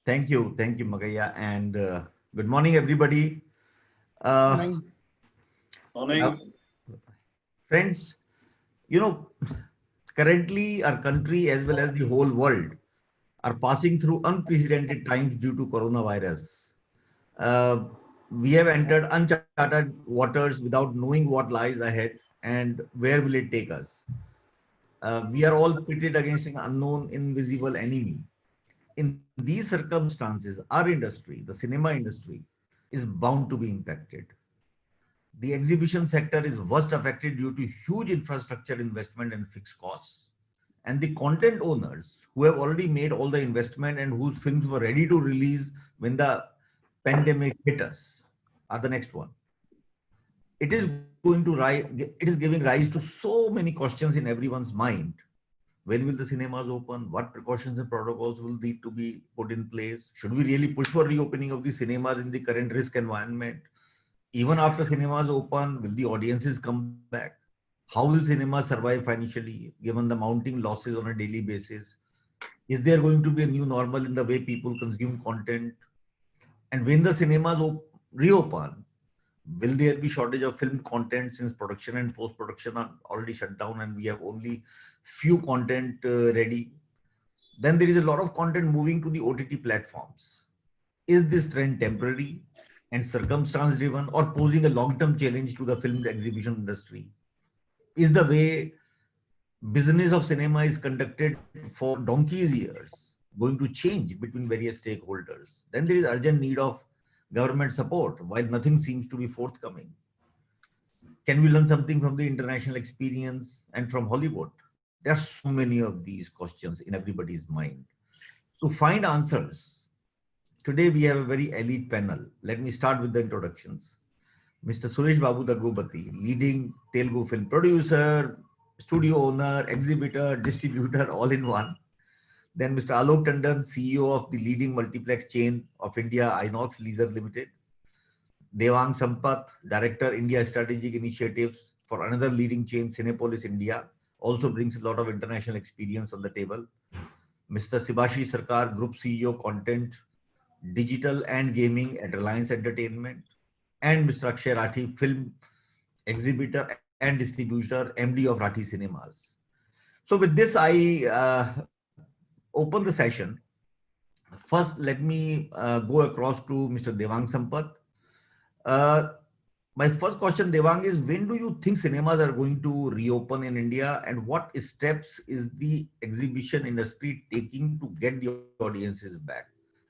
Thank you, Magaya, and good morning, everybody. Uh, Morning. uh, Morning. Friends, you know, currently our country as well as the whole world are passing through unprecedented times due to coronavirus. Uh, we have entered uncharted waters without knowing what lies ahead and where will it take us. We are all pitted against an unknown, invisible enemy. In these circumstances, our industry, the cinema industry, is bound to be impacted. The exhibition sector is worst affected due to huge infrastructure investment and fixed costs. And the content owners who have already made all the investment and whose films were ready to release when the pandemic hit us are the next one. It is going to it is giving rise to so many questions in everyone's mind. When will the cinemas open? What precautions and protocols will need to be put in place? Should we really push for reopening of the cinemas in the current risk environment? Even after cinemas open, will the audiences come back? How will cinemas survive financially given the mounting losses on a daily basis? Is there going to be a new normal in the way people consume content? And when the cinemas reopen, will there be shortage of film content since production and post production are already shut down and we have only few content ready? Then there is a lot of content moving to the OTT platforms. Is this trend temporary and circumstance driven or posing a long term challenge to the film exhibition industry? Is the way business of cinema is conducted for donkey's years going to change between various stakeholders? Then there is urgent need of government support while nothing seems to be forthcoming. Can we learn something from the international experience and from Hollywood? There are so many of these questions in everybody's mind. To find answers, today we have a very elite panel. Let me start with the introductions. Mr. Suresh Babu Daggubati, leading Telugu film producer, studio owner, exhibitor, distributor, all in one. Then Mr. Alok Tandon, CEO of the leading multiplex chain of India, INOX Leisure Limited. Devang Sampat, Director, India Strategic Initiatives for another leading chain, Cinepolis India, also brings a lot of international experience on the table. Mr. Shibhashish Sarkar, Group CEO, Content, Digital and Gaming at Reliance Entertainment. And Mr. Akshaye Rathi, Film Exhibitor and Distributor, MD of Rathi Cinemas. So with this, I open the session. First, let me go across to Mr. Devang Sampat. Uh, my first question, Devang, is when do you think cinemas are going to reopen in India, and what steps is the exhibition industry taking to get the audiences back?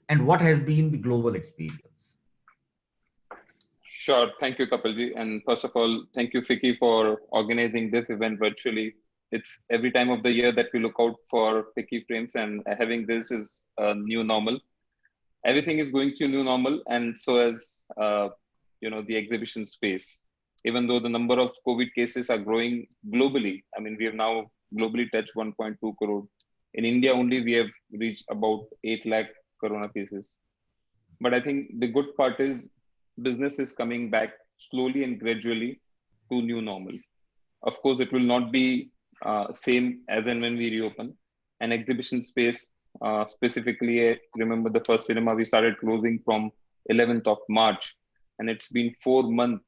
And what has been the global experience? Sure. Thank you, Kapilji. And first of all, thank you, Fiki, for organizing this event virtually. It's every time of the year that we look out for Fiki frames, and having this is a new normal. Everything is going through new normal, and so as the exhibition space. Even though the number of COVID cases are growing globally, I mean, we have now globally touched 1.2 crore. In India only, we have reached about 8 lakh corona cases. But I think the good part is business is coming back slowly and gradually to new normal. Of course, it will not be same as and when we reopen. An exhibition space, specifically, I remember the first cinema we started closing from 11th of March, and it's been 4 months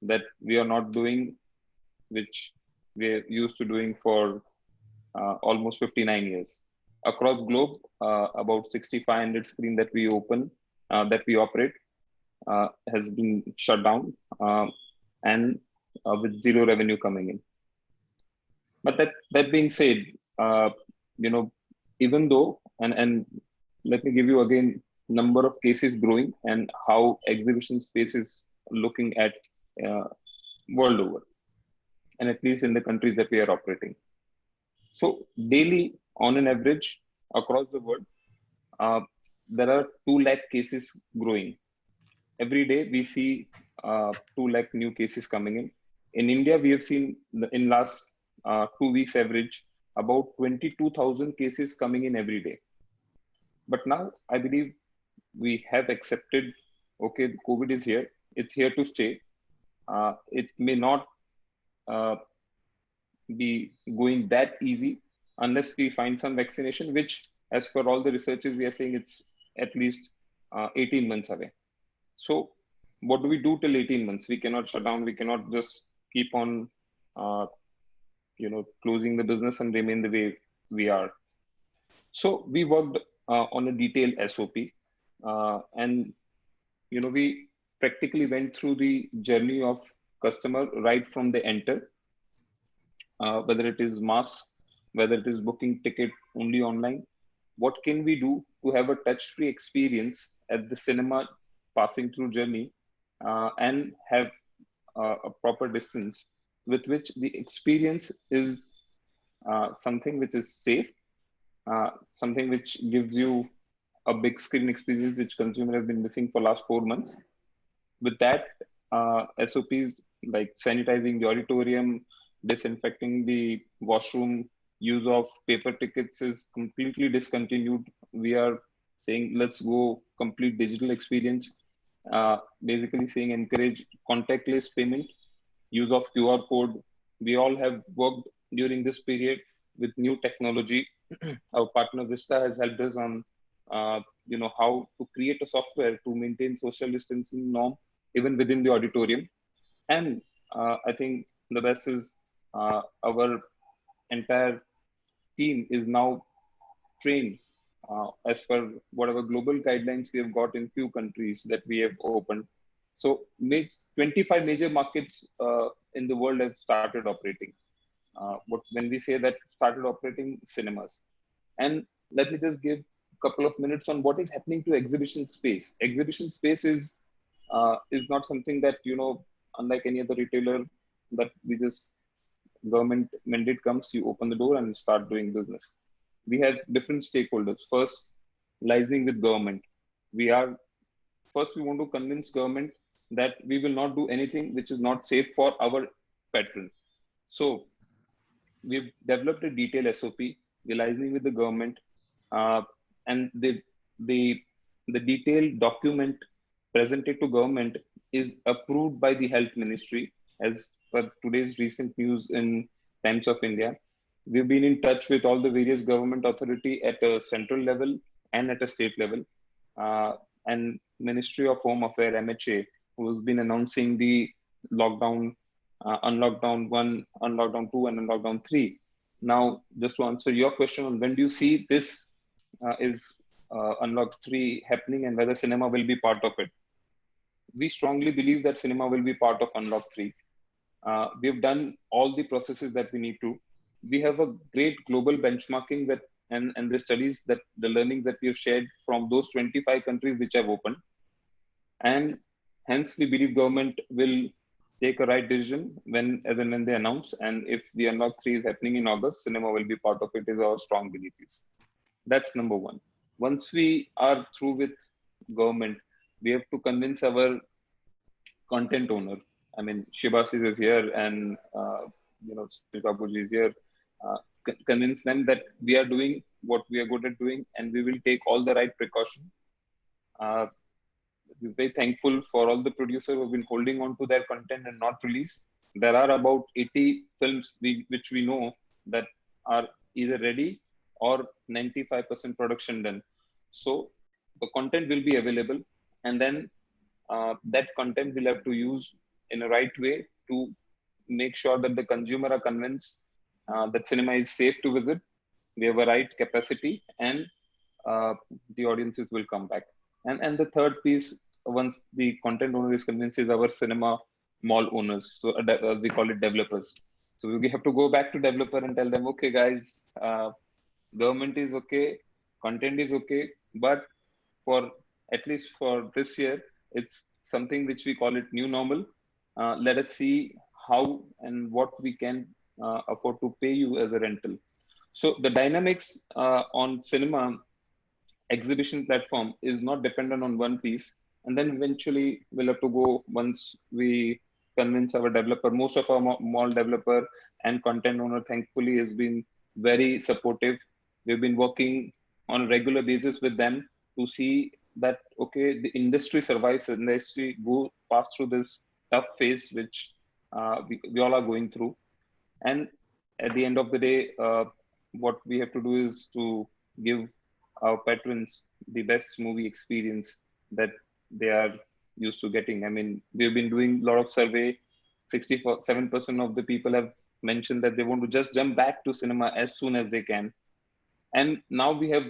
that we are not doing, which we're used to doing for almost 59 years. Across globe, about 6,500 screen that we open, that we operate, has been shut down, and with zero revenue coming in. But that being said, uh, you know, even though and let me give you again number of cases growing and how exhibition space is looking at uh, world over, and at least in the countries that we are operating. So daily, on an average, across the world, uh, there are 2 lakh cases growing. Every day we see 2 lakh new cases coming in. In India, we have seen in last 2 weeks average about 22,000 cases coming in every day. But now I believe we have accepted, okay, COVID is here. It's here to stay. It may not uh, be going that easy unless we find some vaccination, which as per all the researches we are saying it's at least 18 months away. So what do we do till 18 months? We cannot shut down. We cannot just keep on, closing the business and remain the way we are. So we worked on a detailed SOP, and we practically went through the journey of customer right from the enter, whether it is mask, whether it is booking ticket only online. What can we do to have a touch-free experience at the cinema passing through journey, and have a proper distance with which the experience is something which is safe, something which gives you a big screen experience which consumer have been missing for last 4 months. With that, SOPs like sanitizing the auditorium, disinfecting the washroom, use of paper tickets is completely discontinued. We are saying let's go complete digital experience. Basically saying encourage contactless payment, use of QR code. We all have worked during this period with new technology. Our partner Vista has helped us on, how to create a software to maintain social distancing norm even within the auditorium. And I think the best is our entire team is now trained as per whatever global guidelines we have got in few countries that we have opened. So 25 major markets in the world have started operating. When we say that started operating cinemas, and let me just give a couple of minutes on what is happening to exhibition space. Exhibition space is not something that unlike any other retailer that we just government mandate comes, you open the door and start doing business. We have different stakeholders. First, liaising with government. We want to convince government that we will not do anything which is not safe for our patron. So we've developed a detailed SOP, we're liaising with the government, and the detailed document presented to government is approved by the health ministry as per today's recent news in Times of India. We've been in touch with all the various government authority at a central level and at a state level, and Ministry of Home Affairs MHA, who's been announcing the lockdown, unlockdown 1, unlockdown 2, and unlockdown 3. Now, just to answer your question on when do you see this is unlock 3 happening and whether cinema will be part of it. We strongly believe that cinema will be part of unlock 3. We've done all the processes that we need to. We have a great global benchmarking that and the studies that the learnings that we have shared from those 25 countries which have opened. And hence we believe government will take a right decision when they announce. And if the unlock 3 is happening in August, cinema will be part of it is our strong belief is. That's number one. Once we are through with government, we have to convince our content owner. I mean, Shibhashish is here and, Babu is here. Convince them that we are doing what we are good at doing and we will take all the right precaution. We're very thankful for all the producers who have been holding on to their content and not release. There are about 80 films which we know that are either ready or 95% production done. So the content will be available, and then that content will have to use in a right way to make sure that the consumer are convinced that cinema is safe to visit, we have a right capacity, and the audiences will come back. And the third piece, once the content owner is convinced, is our cinema mall owners. So we call it developers. So we have to go back to developer and tell them, okay, guys, government is okay, content is okay, but for at least for this year, it's something which we call it new normal. Let us see how and what we can afford to pay you as a rental. So the dynamics on cinema exhibition platform is not dependent on one piece. And then eventually we'll have to go once we convince our developer. Most of our mall developer and content owner, thankfully, has been very supportive. We've been working on a regular basis with them to see that, okay, the industry survives, the industry go pass through this tough phase, which we all are going through. And at the end of the day, what we have to do is to give our patrons the best movie experience that they are used to getting. I mean, we've been doing a lot of survey. 67% of the people have mentioned that they want to just jump back to cinema as soon as they can. And now we have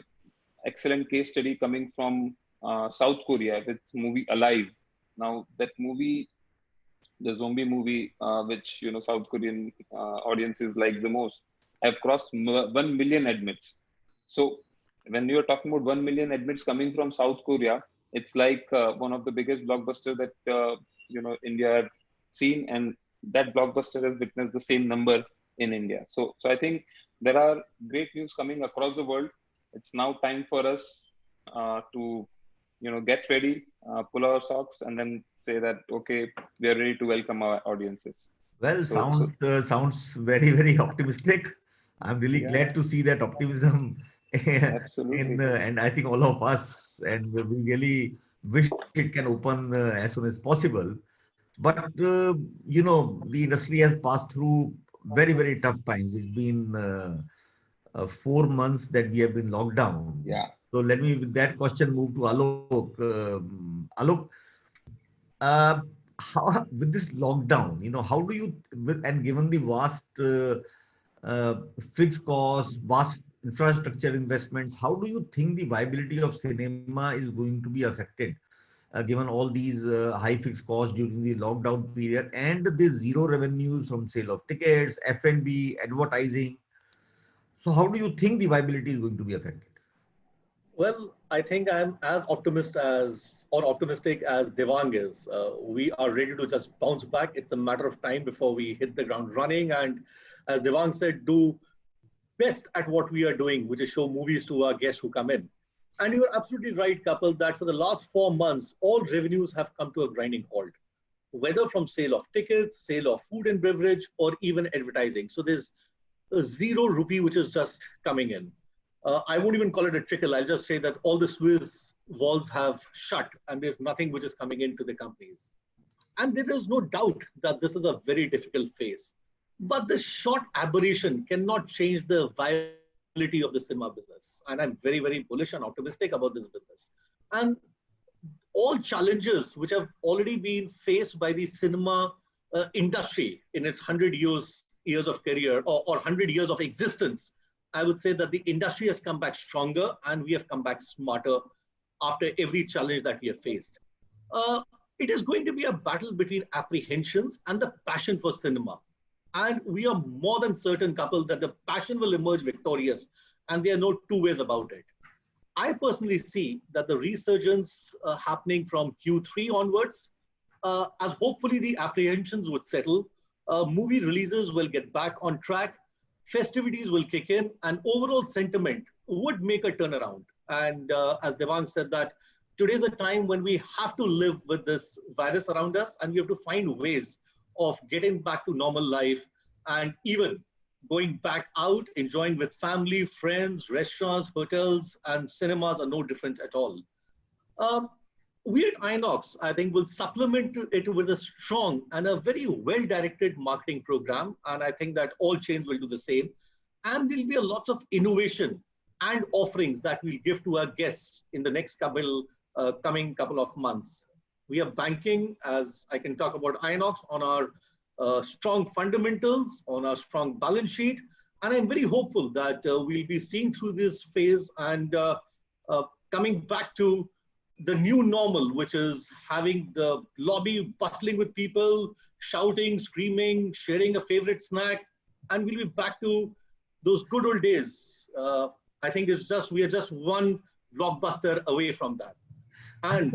excellent case study coming from South Korea with movie Alive. Now that movie, the zombie movie, which South Korean audiences like the most, have crossed 1 million admits. So when you're talking about 1 million admits coming from South Korea, it's like one of the biggest blockbuster that India have seen, and that blockbuster has witnessed the same number in India. So I think there are great news coming across the world. It's now time for us to get ready, pull our socks, and then say that okay, we are ready to welcome our audiences. Well, So sounds very, very optimistic. I'm really yeah, glad to see that optimism in, absolutely. and I think all of us, and we really wish it can open as soon as possible. But the industry has passed through very, very tough times. It's been 4 months that we have been locked down. Yeah. So let me, with that question, move to Alok. Alok, uh, how with this lockdown, how do you, and given the vast uh, fixed costs, vast infrastructure investments, how do you think the viability of cinema is going to be affected, given all these high fixed costs during the lockdown period and the zero revenues from sale of tickets, F&B, advertising? So how do you think the viability is going to be affected? Well, I think I'm as optimistic as Devang is. We are ready to just bounce back. It's a matter of time before we hit the ground running. And as Devang said, do best at what we are doing, which is show movies to our guests who come in. And you're absolutely right, Kapil, that for the last 4 months, all revenues have come to a grinding halt, whether from sale of tickets, sale of food and beverage, or even advertising. So there's a zero rupee which is just coming in. I won't even call it a trickle. I'll just say that all the Swiss walls have shut and there's nothing which is coming into the companies. And there is no doubt that this is a very difficult phase. But the short aberration cannot change the viability of the cinema business. And I'm very, very bullish and optimistic about this business. And all challenges which have already been faced by the cinema industry in its 100 years of career or 100 years of existence, I would say that the industry has come back stronger and we have come back smarter after every challenge that we have faced. It is going to be a battle between apprehensions and the passion for cinema. And we are more than certain, Kapil, that the passion will emerge victorious, and there are no two ways about it. I personally see that the resurgence happening from Q3 onwards, as hopefully the apprehensions would settle, movie releases will get back on track, festivities will kick in, and overall sentiment would make a turnaround. And as Devang said, that today is a time when we have to live with this virus around us, and we have to find ways of getting back to normal life and even going back out, enjoying with family, friends, restaurants, hotels, and cinemas are no different at all. Um, we at INOX, I think, will supplement it with a strong and a very well-directed marketing program. And I think that all chains will do the same. And there'll be a lot of innovation and offerings that we'll give to our guests in the next coming couple of months. We are banking, as I can talk about INOX, on our strong fundamentals, on our strong balance sheet. And I'm very hopeful that we'll be seeing through this phase and coming back to the new normal, which is having the lobby bustling with people, shouting, screaming, sharing a favorite snack, and we'll be back to those good old days. I think we are just one blockbuster away from that. And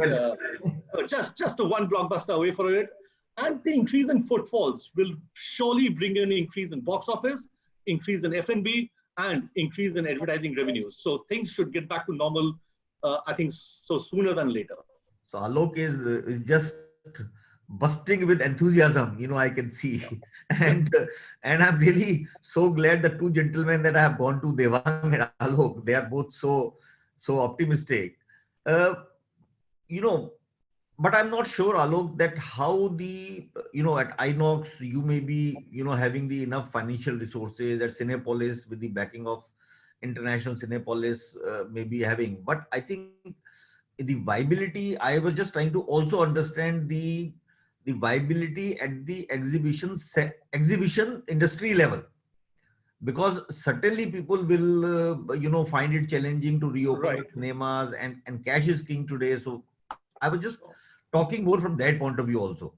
just a one blockbuster away from it. And the increase in footfalls will surely bring an increase in box office, increase in F&B, and increase in advertising revenues. So things should get back to normal, I think, so sooner than later. So Alok is just busting with enthusiasm, I can see. And and I'm really so glad the two gentlemen that I have gone to, Devang and Alok, they are both so optimistic. Uh, you know, but I'm not sure, Alok, that how at INOX, you may be, having the enough financial resources, at Cinepolis with the backing of international Cinepolis may be having. But I think the viability, I was just trying to also understand the viability at the exhibition industry level, because certainly people will find it challenging to reopen the Right. cinemas, and cash is king today. So I was just talking more from that point of view also.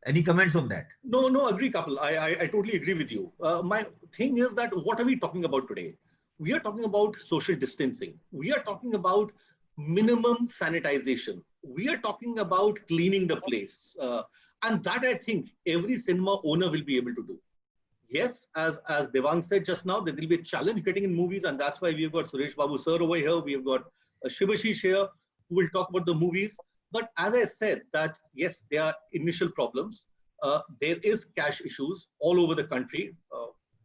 Any comments on that? No, no, agree, Kapil. I totally agree with you. My thing is that what are we talking about today? We are talking about social distancing. We are talking about minimum sanitization. We are talking about cleaning the place. And that I think every cinema owner will be able to do. Yes, as Devang said just now, there will be a challenge getting in movies, and that's why we've got Suresh Babu sir over here. We've got Shibhashish here, who will talk about the movies. But as I said, that yes, there are initial problems. There is cash issues all over the country.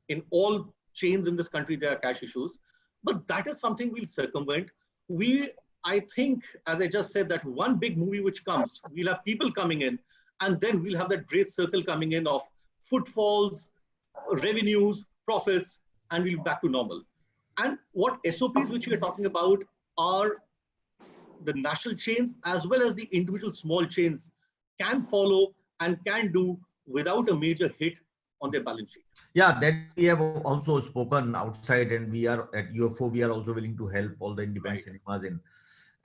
In all chains in this country, there are cash issues. But that is something we'll circumvent. I think, as I just said, that one big movie which comes, we'll have people coming in, and then we'll have that great circle coming in of footfalls, revenues, profits, and we'll be back to normal. And what SOPs which we are talking about are the national chains as well as the individual small chains can follow and can do without a major hit on their balance sheet. Yeah, that we have also spoken outside, and we are at UFO, we are also willing to help all the independent cinemas in,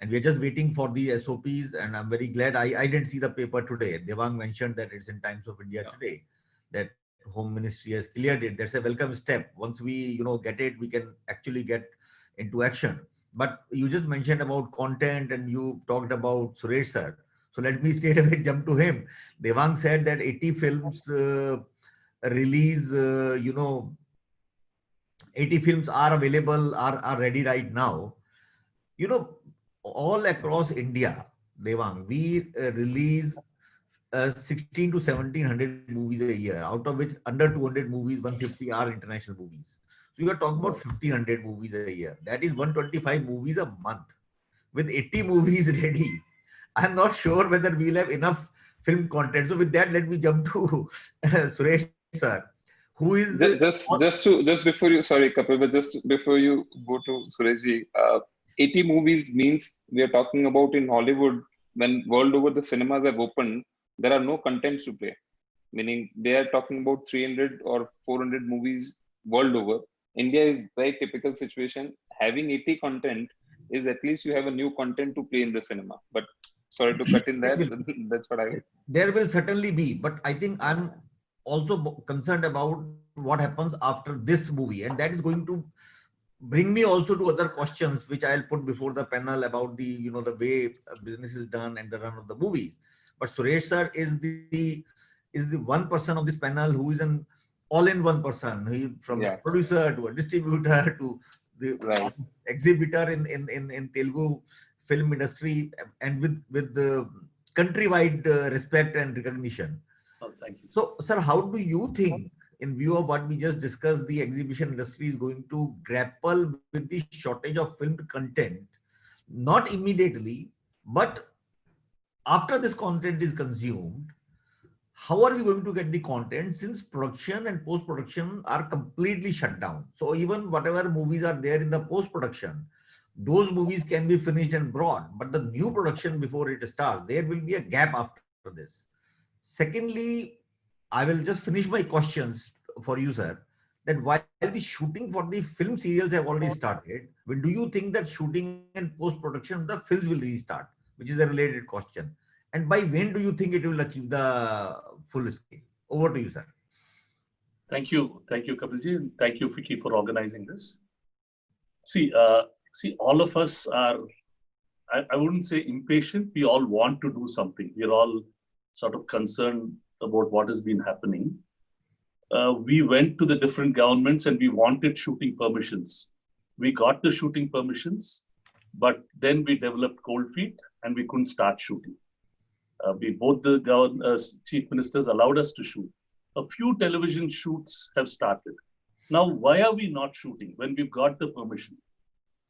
and we are just waiting for the SOPs. And I'm very glad I didn't see the paper today. Devang mentioned that it's in Times of India today, that Home Ministry has cleared it. That's a welcome step. Once we get it, we can actually get into action. But you just mentioned about content, and you talked about Suresh sir. So let me straight away jump to him. Devang said that 80 films release, 80 films are available, are ready right now. All across India, Devang, we release 16 to 1700 movies a year, out of which under 200 movies, 150 are international movies. So you are talking about 1500 movies a year. That is 125 movies a month. With 80 movies ready, I'm not sure whether we'll have enough film content. So with that, let me jump to Suresh sir, who is just before you, sorry Kapil, but just before you go to Sureshji, 80 movies means we are talking about in Hollywood. When world over the cinemas have opened, there are no contents to play, meaning they are talking about 300 or 400 movies world over. India is very typical situation. Having 80 content is at least you have a new content to play in the cinema. But sorry to cut in that. That's what I. There will certainly be, but I think I'm also concerned about what happens after this movie, and that is going to bring me also to other questions which I'll put before the panel about the the way business is done and the run of the movies. But Suresh sir is the one person of this panel who is an all-in-one person. He from a producer to a distributor to the exhibitor in Telugu film industry, and with the countrywide respect and recognition. Oh, thank you. So, sir, how do you think, in view of what we just discussed, the exhibition industry is going to grapple with the shortage of filmed content, not immediately, but after this content is consumed? How are we going to get the content, since production and post-production are completely shut down? So even whatever movies are there in the post-production, those movies can be finished and brought, but the new production before it starts, there will be a gap after this. Secondly, I will just finish my questions for you, sir, that while the shooting for the film serials have already started, when do you think that shooting and post-production of the films will restart, which is a related question? And by when do you think it will achieve the full scale? Over to you, sir. Thank you, Kapilji, and thank you, Vicky, for organizing this. See, all of us are, I wouldn't say impatient. We all want to do something. We're all sort of concerned about what has been happening. We went to the different governments and we wanted shooting permissions. We got the shooting permissions, but then we developed cold feet and we couldn't start shooting. Both the chief ministers allowed us to shoot. A few television shoots have started. Now, why are we not shooting when we've got the permission?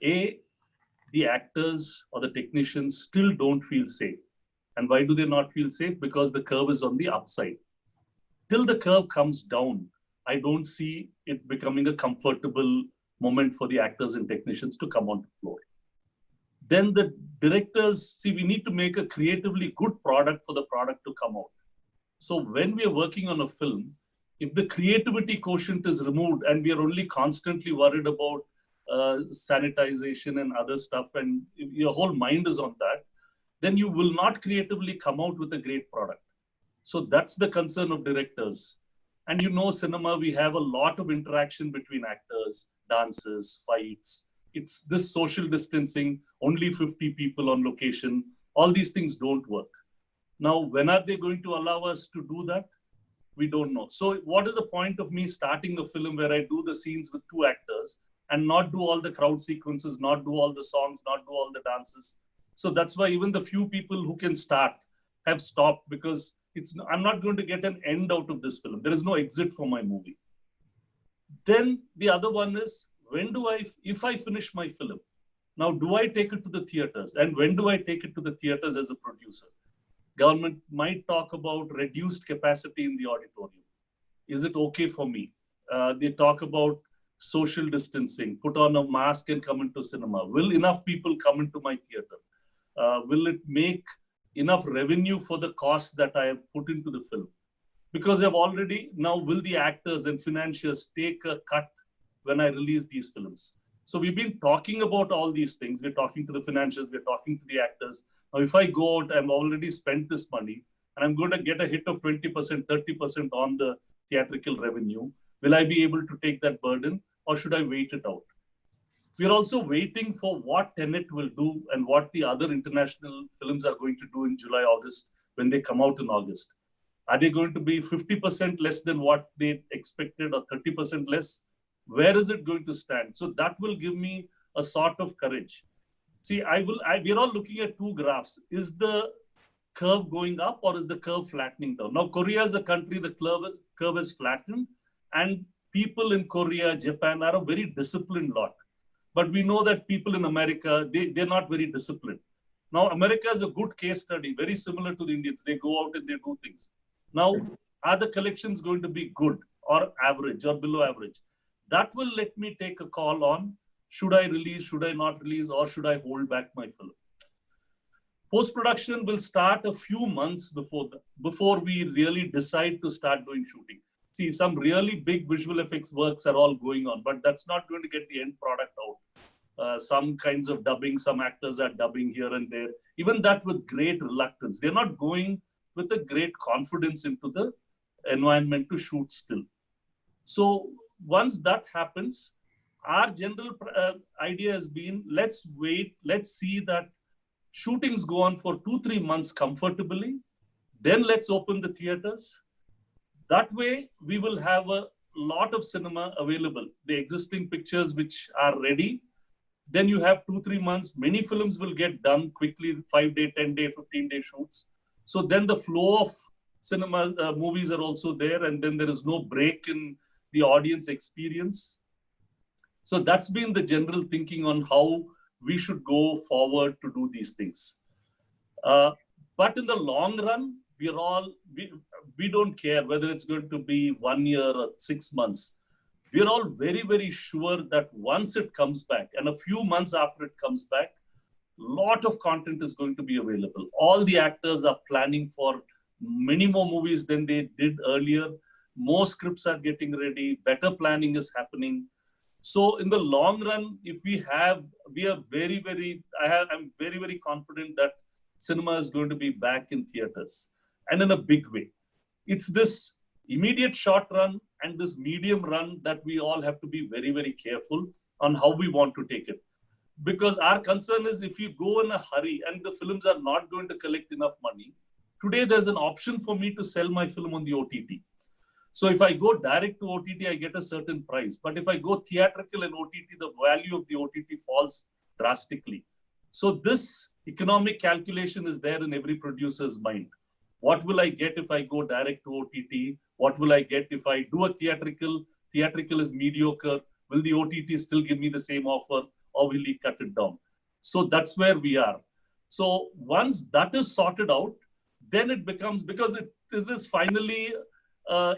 A, the actors or the technicians still don't feel safe. And why do they not feel safe? Because the curve is on the upside. Till the curve comes down, I don't see it becoming a comfortable moment for the actors and technicians to come on the floor. Then the directors, see, we need to make a creatively good product for the product to come out. So when we are working on a film, if the creativity quotient is removed and we are only constantly worried about sanitization and other stuff, and your whole mind is on that, then you will not creatively come out with a great product. So that's the concern of directors. And you know, cinema, we have a lot of interaction between actors, dances, fights. It's this social distancing, only 50 people on location. All these things don't work. Now, when are they going to allow us to do that? We don't know. So what is the point of me starting a film where I do the scenes with 2 actors and not do all the crowd sequences, not do all the songs, not do all the dances? So that's why even the few people who can start have stopped, because I'm not going to get an end out of this film. There is no exit for my movie. Then the other one is, if I finish my film, now do I take it to the theaters? And when do I take it to the theaters as a producer? Government might talk about reduced capacity in the auditorium. Is it okay for me? They talk about social distancing, put on a mask and come into cinema. Will enough people come into my theater? Will it make enough revenue for the costs that I have put into the film? Because I've already, now will the actors and financiers take a cut when I release these films? So we've been talking about all these things. We're talking to the financiers, we're talking to the actors. Now, if I go out, I've already spent this money and I'm going to get a hit of 20%, 30% on the theatrical revenue. Will I be able to take that burden, or should I wait it out? We're also waiting for what Tenet will do and what the other international films are going to do in July, August, when they come out in August. Are they going to be 50% less than what they expected, or 30% less? Where is it going to stand? So that will give me a sort of courage. See, we're all looking at 2 graphs. Is the curve going up or is the curve flattening down? Now, Korea is a country, the curve has flattened, and people in Korea, Japan are a very disciplined lot. But we know that people in America, they're not very disciplined. Now, America is a good case study, very similar to the Indians. They go out and they do things. Now, are the collections going to be good or average or below average? That will let me take a call on, should I release, should I not release, or should I hold back my film? Post-production will start a few months before we really decide to start doing shooting. See, some really big visual effects works are all going on, but that's not going to get the end product out. Some kinds of dubbing, some actors are dubbing here and there. Even that with great reluctance. They're not going with a great confidence into the environment to shoot still. So once that happens, our general idea has been, let's wait, let's see that shootings go on for 2-3 months comfortably. Then let's open the theaters. That way, we will have a lot of cinema available. The existing pictures which are ready, then you have 2-3 months. Many films will get done quickly, 5-day, 10-day, 15-day shoots. So then the flow of cinema movies are also there, and then there is no break in the audience experience. So that's been the general thinking on how we should go forward to do these things. But in the long run, we don't care whether it's going to be 1 year or 6 months. We're all very, very sure that once it comes back, and a few months after it comes back, a lot of content is going to be available. All the actors are planning for many more movies than they did earlier. More scripts are getting ready, better planning is happening. So in the long run, if I'm very, very confident that cinema is going to be back in theaters, and in a big way. It's this immediate short run and this medium run that we all have to be very, very careful on how we want to take it. Because our concern is, if you go in a hurry and the films are not going to collect enough money, today there's an option for me to sell my film on the OTT. So if I go direct to OTT, I get a certain price. But if I go theatrical and OTT, the value of the OTT falls drastically. So this economic calculation is there in every producer's mind. What will I get if I go direct to OTT? What will I get if I do a theatrical? Theatrical is mediocre. Will the OTT still give me the same offer, or will he cut it down? So that's where we are. So once that is sorted out, then it becomes, because this is finally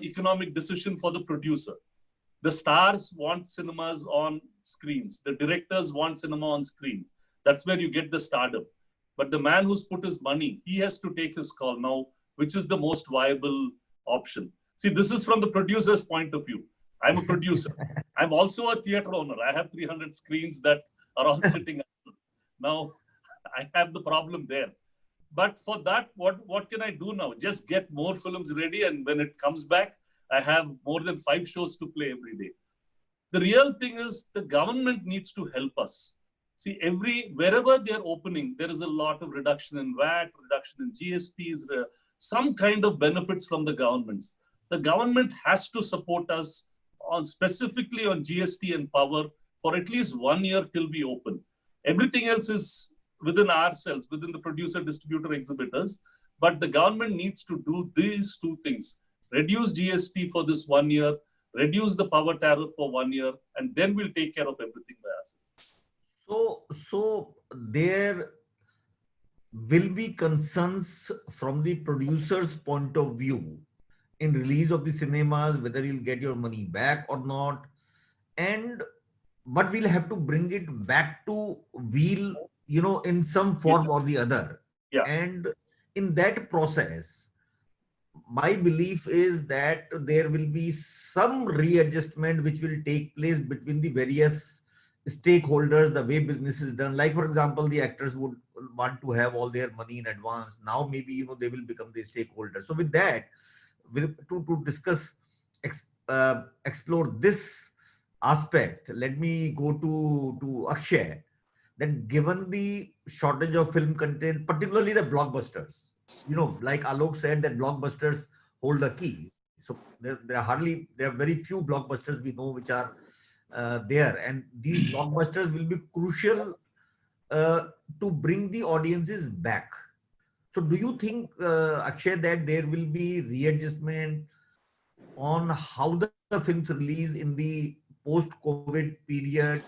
economic decision for the producer. The stars want cinemas on screens. The directors want cinema on screens. That's where you get the stardom. But the man who's put his money, he has to take his call now, which is the most viable option. See, this is from the producer's point of view. I'm a producer. I'm also a theater owner. I have 300 screens that are all sitting. Now, I have the problem there. But for that, what can I do now? Just get more films ready, and when it comes back, I have more than 5 shows to play every day. The real thing is the government needs to help us. See, wherever they're opening, there is a lot of reduction in VAT, reduction in GSTs, some kind of benefits from the governments. The government has to support us specifically on GST and power for at least 1 year till we open. Everything else is within ourselves, within the producer, distributor, exhibitors. But the government needs to do these 2 things. Reduce GST for this 1 year, reduce the power tariff for 1 year, and then we'll take care of everything by ourselves. So there will be concerns from the producer's point of view in release of the cinemas, whether you'll get your money back or not. But we'll have to bring it back to wheel, in some form or the other. Yeah. And in that process, my belief is that there will be some readjustment which will take place between the various stakeholders, the way business is done. Like, for example, the actors would want to have all their money in advance. Now, maybe, they will become the stakeholders. So with that, to discuss, explore this aspect, let me go to Akshaye. That given the shortage of film content, particularly the blockbusters, like Alok said, that blockbusters hold the key. So there are very few blockbusters we know which are there, and these blockbusters will be crucial to bring the audiences back. So do you think, Akshaye, that there will be readjustment on how the films release in the post-COVID period?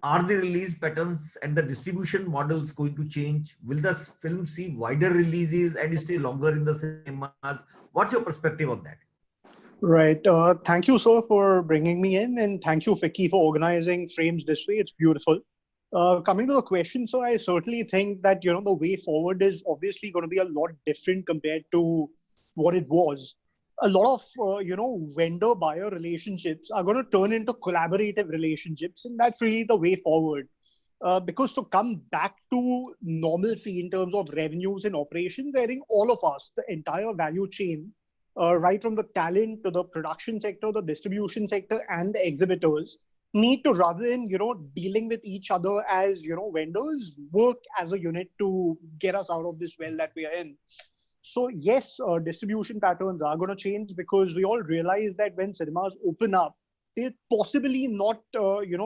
Are the release patterns and the distribution models going to change? Will the film see wider releases and stay longer in the cinemas? What's your perspective on that? Right. Thank you, sir, for bringing me in, and thank you, Vicky, for organizing Frames this way. It's beautiful. Coming to the question, so I certainly think that, the way forward is obviously going to be a lot different compared to what it was. A lot of, vendor-buyer relationships are going to turn into collaborative relationships, and that's really the way forward. Because to come back to normalcy in terms of revenues and operations, I think all of us, the entire value chain, right from the talent to the production sector, the distribution sector, and the exhibitors, need to, rather than, dealing with each other as, vendors, work as a unit to get us out of this well that we are in. So yes, distribution patterns are going to change, because we all realize that when cinemas open up, they'll possibly not,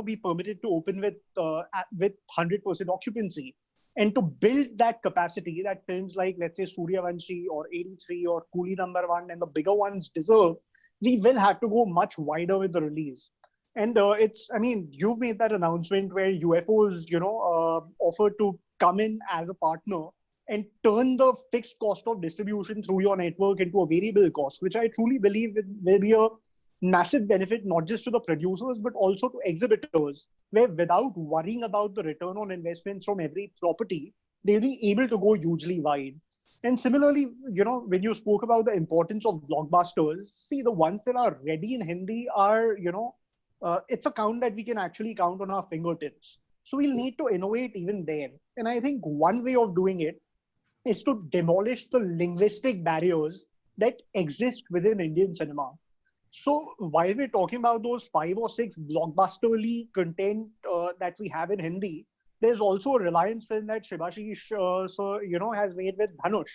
be permitted to open with 100% occupancy. And to build that capacity that films like, let's say, Suryavanshi or 83 or Coolie Number 1 and the bigger ones deserve, we will have to go much wider with the release. And you've made that announcement where UFOs, offered to come in as a partner and turn the fixed cost of distribution through your network into a variable cost, which I truly believe will be a massive benefit, not just to the producers, but also to exhibitors, where without worrying about the return on investments from every property, they'll be able to go hugely wide. And similarly, when you spoke about the importance of blockbusters, see, the ones that are ready in Hindi are, it's a count that we can actually count on our fingertips. So we'll need to innovate even there. And I think one way of doing it is to demolish the linguistic barriers that exist within Indian cinema. So while we're talking about those 5 or 6 blockbusterly content that we have in Hindi, there's also a Reliance film that Shibhashish, has made with Dhanush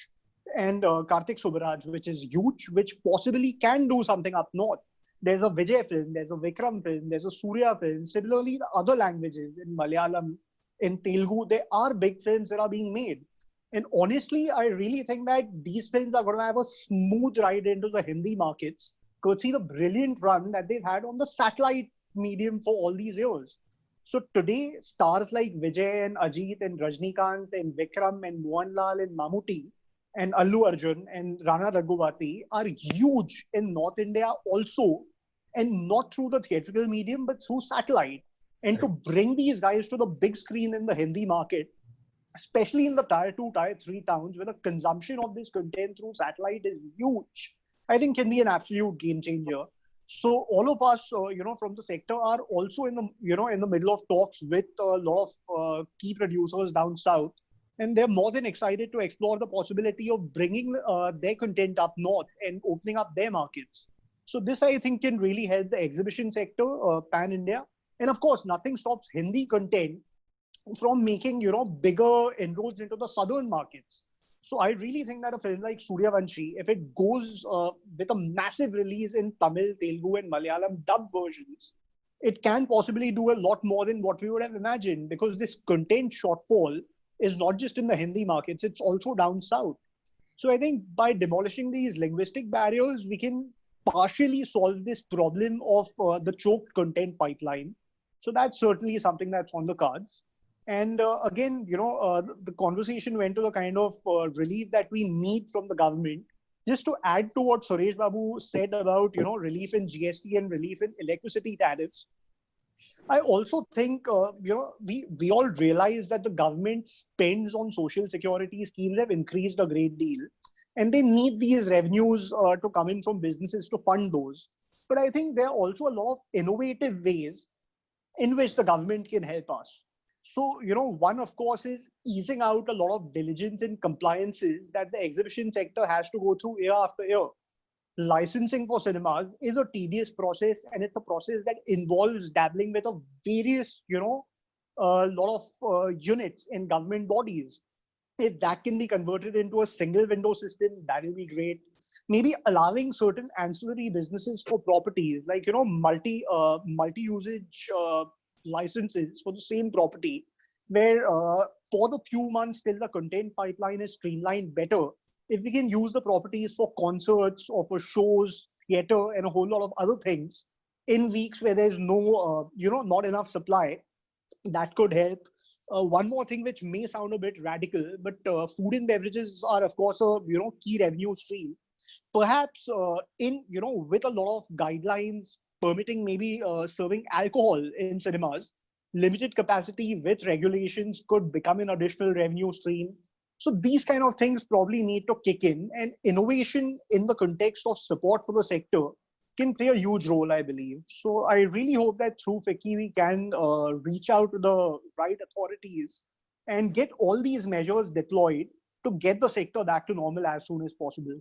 and Kartik Subbaraj, which is huge, which possibly can do something up north. There's a Vijay film, there's a Vikram film, there's a Surya film. Similarly, the other languages, in Malayalam, in Telugu, there are big films that are being made. And honestly, I really think that these films are going to have a smooth ride into the Hindi markets, courtesy the brilliant run that they've had on the satellite medium for all these years. So today, stars like Vijay and Ajit and Rajnikant and Vikram and Mohanlal and Mammootty and Allu Arjun and Rana Daggubati are huge in North India also. and not through the theatrical medium, but through satellite. And to bring these guys to the big screen in the Hindi market, especially in the tier 2, tier 3 towns where the consumption of this content through satellite is huge, I think can be an absolute game changer. So all of us, from the sector are also in the middle of talks with a lot of key producers down south, and they're more than excited to explore the possibility of bringing their content up north and opening up their markets. So this, I think, can really help the exhibition sector pan India. And of course, nothing stops Hindi content from making bigger inroads into the southern markets. So I really think that a film like Suryavanshi, if it goes with a massive release in Tamil, Telugu, and Malayalam dub versions, it can possibly do a lot more than what we would have imagined, because this content shortfall is not just in the Hindi markets, it's also down south. So I think by demolishing these linguistic barriers, we can partially solve this problem of the choked content pipeline. So that's certainly something that's on the cards. And again, the conversation went to the kind of relief that we need from the government. Just to add to what Suresh Babu said about, relief in GST and relief in electricity tariffs, I also think, we all realize that the government spends on social security schemes have increased a great deal, and they need these revenues to come in from businesses to fund those. But I think there are also a lot of innovative ways in which the government can help us. So, one, of course, is easing out a lot of diligence and compliances that the exhibition sector has to go through year after year. Licensing for cinemas is a tedious process, and it's a process that involves dabbling with a various, a lot of units in government bodies. If that can be converted into a single window system, that will be great. Maybe allowing certain ancillary businesses for properties, like multi-usage licenses for the same property, where for the few months till the content pipeline is streamlined better, if we can use the properties for concerts or for shows, theater, and a whole lot of other things in weeks where there's no, not enough supply, that could help. One more thing which may sound a bit radical, but food and beverages are, of course, a key revenue stream. Perhaps with a lot of guidelines permitting maybe serving alcohol in cinemas, limited capacity with regulations could become an additional revenue stream. So these kind of things probably need to kick in, and innovation in the context of support for the sector can play a huge role, I believe. So I really hope that through FICCI we can reach out to the right authorities and get all these measures deployed to get the sector back to normal as soon as possible.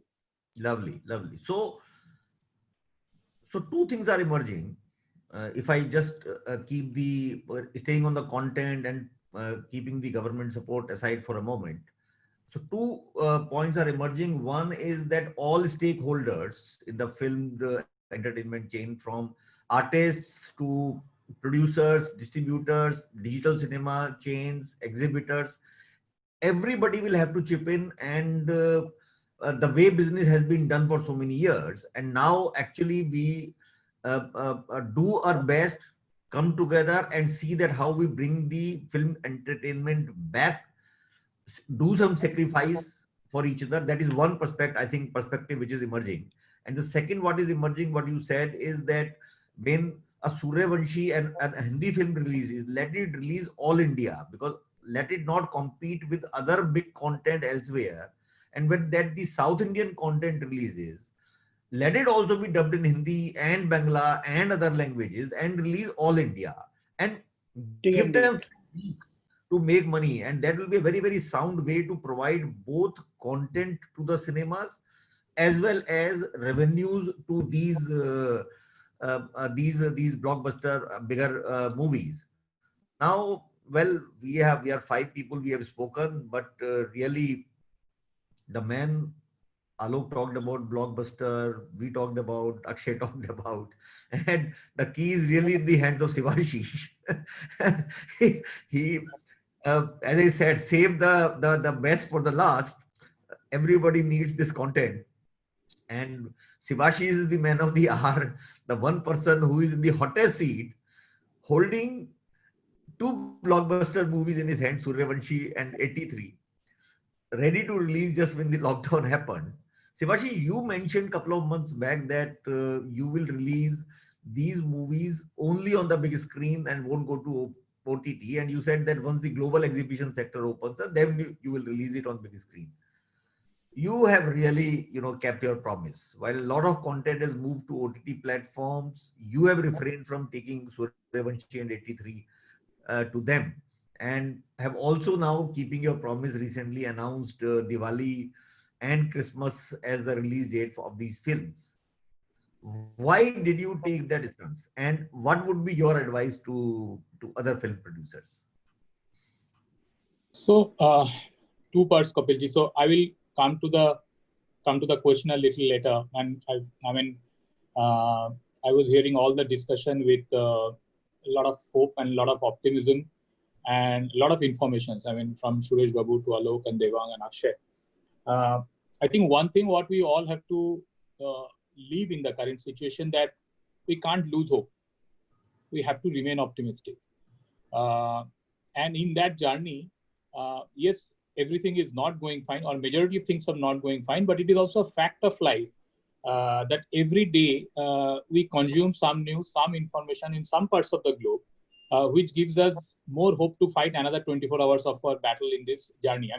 Lovely, lovely. So two things are emerging. If I just keep the staying on the content and keeping the government support aside for a moment. So two points are emerging. One is that all stakeholders in the film, the entertainment chain, from artists to producers, distributors, digital cinema chains, exhibitors, everybody will have to chip in. And the way business has been done for so many years, and now actually we do our best, come together and see that how we bring the film entertainment back, do some sacrifice for each other. That is one perspective which is emerging. And the second, what is emerging, what you said, is that when a Suryavanshi and a Hindi film releases, let it release all India, because let it not compete with other big content elsewhere. And when that the South Indian content releases, let it also be dubbed in Hindi and Bangla and other languages and release all India, and give them weeks to make money. And that will be a very, very sound way to provide both content to the cinemas as well as revenues to these blockbuster bigger movies. Now, well, we are five people, we have spoken, but really the man Alok talked about blockbuster, we talked about, Akshay talked about, and the key is really in the hands of Shibhashish. he as I said, save the best for the last. Everybody needs this content. And Shibhashish is the man of the hour, the one person who is in the hottest seat, holding two blockbuster movies in his hand, Suryavanshi and 83, ready to release just when the lockdown happened. Shibhashish, you mentioned a couple of months back that you will release these movies only on the big screen and won't go to OTT. And you said that once the global exhibition sector opens up, then you will release it on big screen. You have really, kept your promise. While a lot of content has moved to OTT platforms, you have refrained from taking Suryavanshi and 83 to them, and have also now keeping your promise recently announced Diwali and Christmas as the release date of these films. Why did you take that stance, and what would be your advice to other film producers? So, two parts, Kapilji. So I will come to the question a little later. And I was hearing all the discussion with a lot of hope and a lot of optimism and a lot of information. From Suresh, Babu to Alok and Devang and Akshaye. I think one thing what we all have to live in the current situation, that we can't lose hope. We have to remain optimistic. And in that journey, yes, everything is not going fine, or majority of things are not going fine, but it is also a fact of life that every day we consume some news, some information in some parts of the globe, which gives us more hope to fight another 24 hours of our battle in this journey.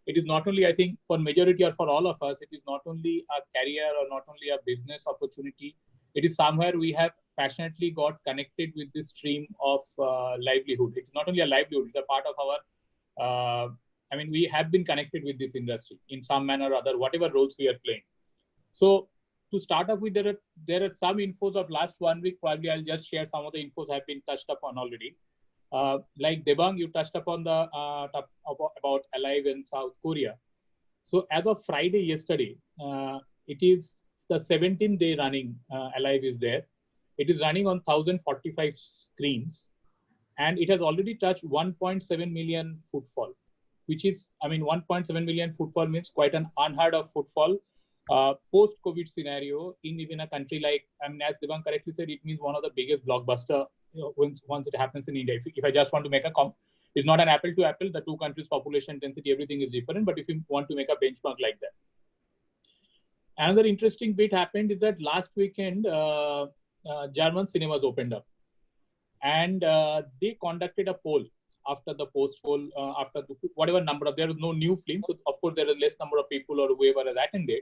It is not only, I think, for majority or for all of us, it is not only a career or not only a business opportunity. It is somewhere we have passionately got connected with this stream of livelihood. It's not only a livelihood, it's a part of our, we have been connected with this industry in some manner or other, whatever roles we are playing. So to start off with, there are some infos of last 1 week. Probably I'll just share some of the infos have been touched upon already. Like Devang, you touched upon the about Alive in South Korea. So as of Friday yesterday, it is the 17th day running. Alive is there. It is running on 1,045 screens, and it has already touched 1.7 million footfall, which is, 1.7 million footfall means quite an unheard of footfall post-COVID scenario in even a country like, as Devang correctly said, it means one of the biggest blockbuster once it happens in India. If I just want to make it's not an apple to apple, the two countries' population density, everything is different, but if you want to make a benchmark like that. Another interesting bit happened is that last weekend, German cinemas opened up, and they conducted a poll after the poll, after whatever number of, there was no new film, so of course there is less number of people or whoever has attended.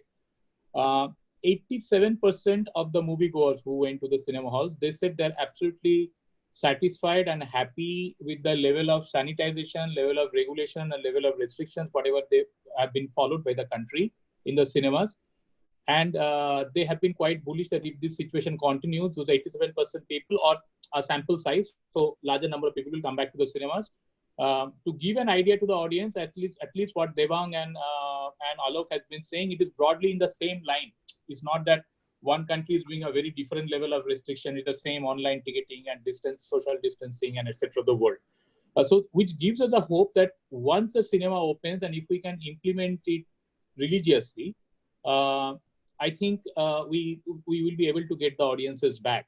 87% of the moviegoers who went to the cinema halls, they said they're absolutely satisfied and happy with the level of sanitization, level of regulation, and level of restrictions, whatever they have been followed by the country in the cinemas. And they have been quite bullish that if this situation continues, those 87% people, or a sample size, so larger number of people will come back to the cinemas. To give an idea to the audience, at least what Devang and Alok has been saying, it is broadly in the same line. It's not that one country is doing a very different level of restriction. It's the same online ticketing and social distancing and etc. the world. So which gives us a hope that once the cinema opens, and if we can implement it religiously, I think we will be able to get the audiences back.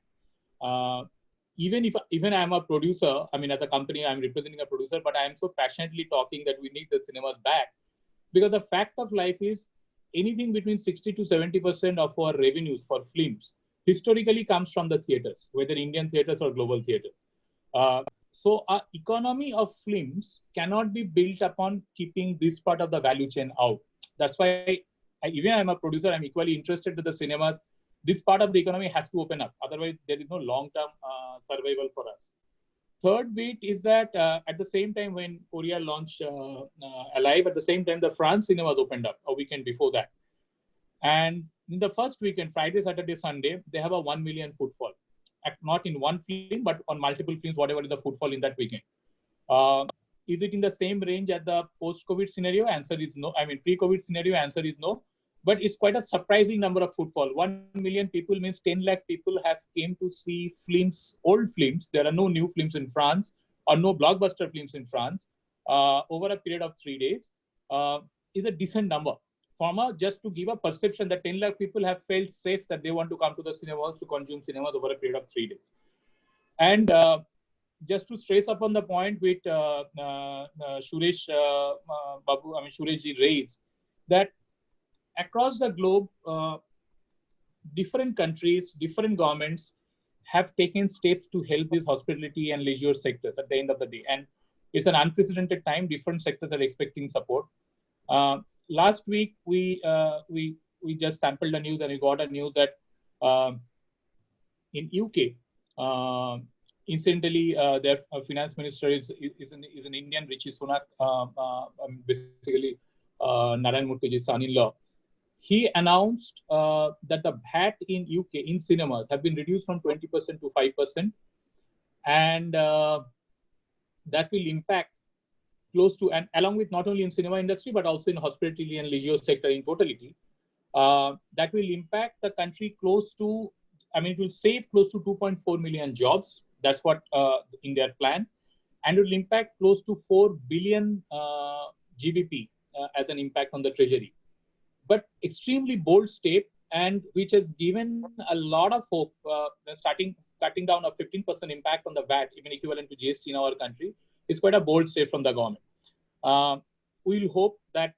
Even I'm a producer, as a company, I'm representing a producer, but I am so passionately talking that we need the cinemas back, because the fact of life is anything between 60 to 70% of our revenues for films historically comes from the theaters, whether Indian theaters or global theaters. So our economy of films cannot be built upon keeping this part of the value chain out. That's why even I'm a producer, I'm equally interested to the cinemas. This part of the economy has to open up. Otherwise, there is no long-term survival for us. Third bit is that at the same time when Korea launched Alive, at the same time the France cinemas opened up a weekend before that. And in the first weekend, Friday, Saturday, Sunday, they have a 1 million footfall. Not in one film, but on multiple films, whatever is the footfall in that weekend. Is it in the same range as the post-COVID scenario? Answer is no. Pre-COVID scenario, answer is no. But it's quite a surprising number of footfall. 1 million people means 10 lakh people have came to see films, old films. There are no new films in France or no blockbuster films in France over a period of 3 days is a decent number. Just to give a perception that 10 lakh people have felt safe that they want to come to the cinemas to consume cinemas over a period of 3 days. And just to stress upon the point with Suresh, Babu, Suresh ji raised, that across the globe, different countries, different governments have taken steps to help these hospitality and leisure sectors at the end of the day. And it's an unprecedented time. Different sectors are expecting support. Last week, we just sampled the news and we got a news that in UK, incidentally, their finance minister is an Indian, Rishi Sunak, basically Narayan Murthy's son-in-law. He announced that the VAT in UK in cinemas have been reduced from 20% to 5%, and that will impact close to, and along with not only in cinema industry but also in hospitality and leisure sector in totality, that will impact the country close to, I mean, it will save close to 2.4 million jobs. That's what in their plan, and it will impact close to 4 billion GBP as an impact on the treasury. But extremely bold step, and which has given a lot of hope. Cutting down a 15% impact on the VAT, even equivalent to GST in our country, is quite a bold step from the government. We'll hope that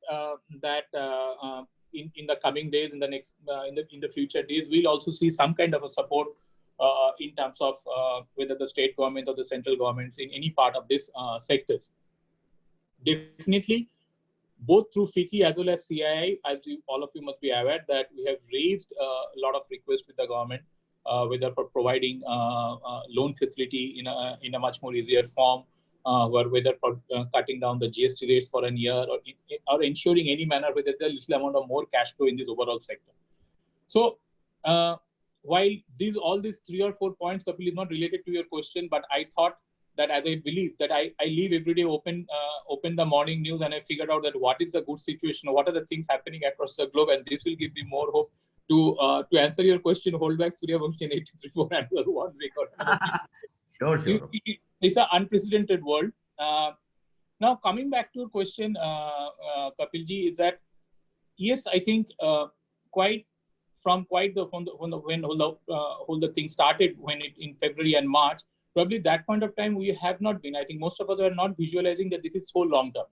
in the coming days, in the next in the future days, we'll also see some kind of a support in terms of whether the state government or the central governments in any part of this sectors. Definitely, both through FICCI as well as CII, as all of you must be aware that we have raised a lot of requests with the government, whether for providing loan facility in a much more easier form, or whether for cutting down the GST rates for a year, or ensuring any manner whether there's a little amount of more cash flow in this overall sector. So while all these 3 or 4 points, Kapil, is not related to your question, but I thought that, as I believe that I leave every day open the morning news, and I figured out that what is the good situation, what are the things happening across the globe, and this will give me more hope to answer your question. Hold back Suryavamshi in 83 for another 1 week or 2 weeks. Sure. It's an unprecedented world. Now, coming back to your question, Kapilji, is that yes, I think when the thing started, in February and March, probably that point of time we have not been. I think most of us are not visualizing that this is so long term.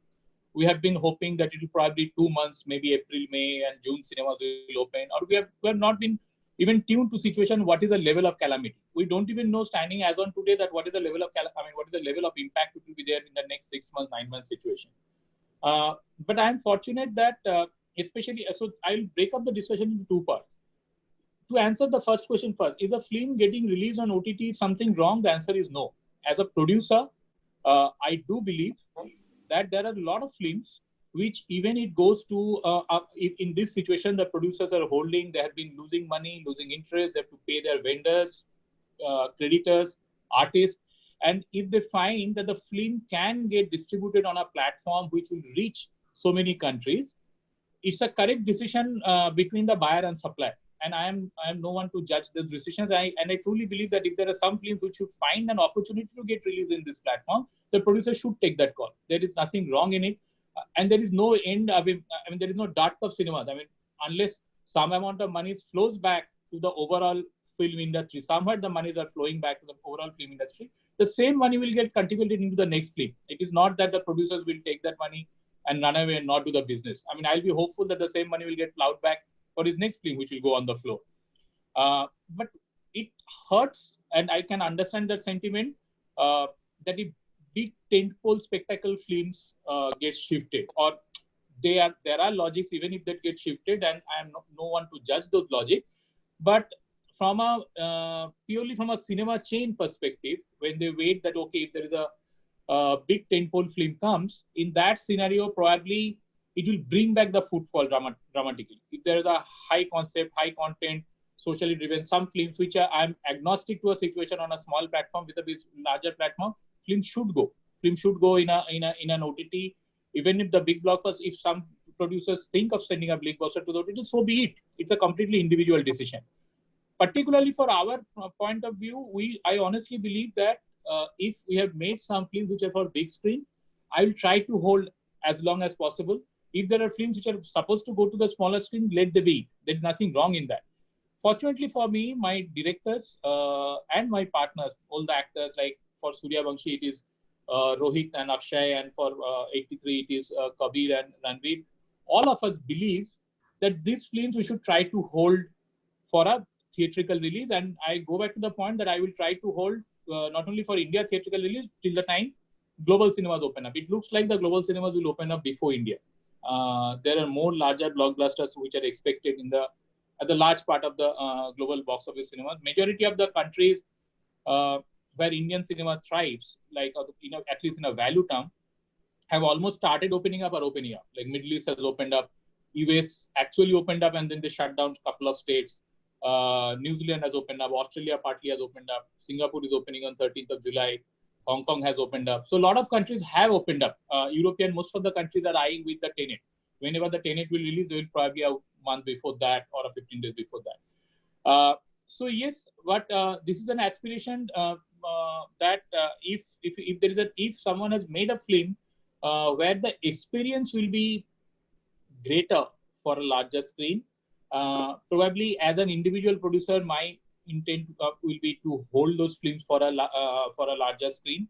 We have been hoping that it will probably 2 months, maybe April, May, and June cinemas will open, or we have not been even tuned to situation. What is the level of calamity? We don't even know standing as on today that what is the level of what is the level of impact it will be there in the next 6 months, 9 months situation. But I am fortunate that especially, so I'll break up the discussion into 2 parts. To answer the first question first, is a film getting released on OTT something wrong? The answer is no. As a producer, I do believe that there are a lot of films which, even it goes to, in this situation, the producers are holding, they have been losing money, losing interest, they have to pay their vendors, creditors, artists. And if they find that the film can get distributed on a platform which will reach so many countries, it's a correct decision between the buyer and supplier. And I am no one to judge those decisions. I truly believe that if there are some films which should find an opportunity to get released in this platform, the producer should take that call. There is nothing wrong in it. And there is no end. I mean, there is no dearth of cinemas. I mean, unless some amount of money flows back to the overall film industry, somewhere the monies are flowing back to the overall film industry, the same money will get contributed into the next film. It is not that the producers will take that money and run away and not do the business. I mean, I'll be hopeful that the same money will get plowed back for his next film, which will go on the floor. But it hurts, and I can understand that sentiment, that if big tentpole spectacle films get shifted, or there are logics even if that get shifted, and I am no one to judge those logic. But from a purely from a cinema chain perspective, when they wait that, okay, if there is a big tentpole film comes, in that scenario, probably it will bring back the footfall dramatically. If there is a high concept, high content, socially driven, some films which I'm agnostic to a situation on a small platform with a larger platform, films should go. Films should go in an OTT. Even if the big blockbusters, if some producers think of sending a blockbuster to the OTT, so be it. It's a completely individual decision. Particularly for our point of view, I honestly believe that if we have made some films which are for big screen, I will try to hold as long as possible. If there are films which are supposed to go to the smaller screen, let them be. There is nothing wrong in that. Fortunately for me, my directors and my partners, all the actors, like for Suryavamshi, it is Rohit and Akshaye, and for 83, it is Kabir and Ranveer. All of us believe that these films we should try to hold for a theatrical release. And I go back to the point that I will try to hold not only for India theatrical release till the time global cinemas open up. It looks like the global cinemas will open up before India. There are more larger blockbusters which are expected at the large part of the global box office cinemas. Majority of the countries where Indian cinema thrives, like at least in a value term, have almost started opening up or opening up. Like Middle East has opened up, US actually opened up and then they shut down a couple of states. New Zealand has opened up, Australia partly has opened up, Singapore is opening on 13th of July, Hong Kong has opened up. So a lot of countries have opened up. European, most of the countries are eyeing with the Tenet. Whenever the Tenet will release, they will probably a month before that or a 15 days before that. So yes, but this is an aspiration that if someone has made a film where the experience will be greater for a larger screen, probably as an individual producer, my intent will be to hold those films for a larger screen.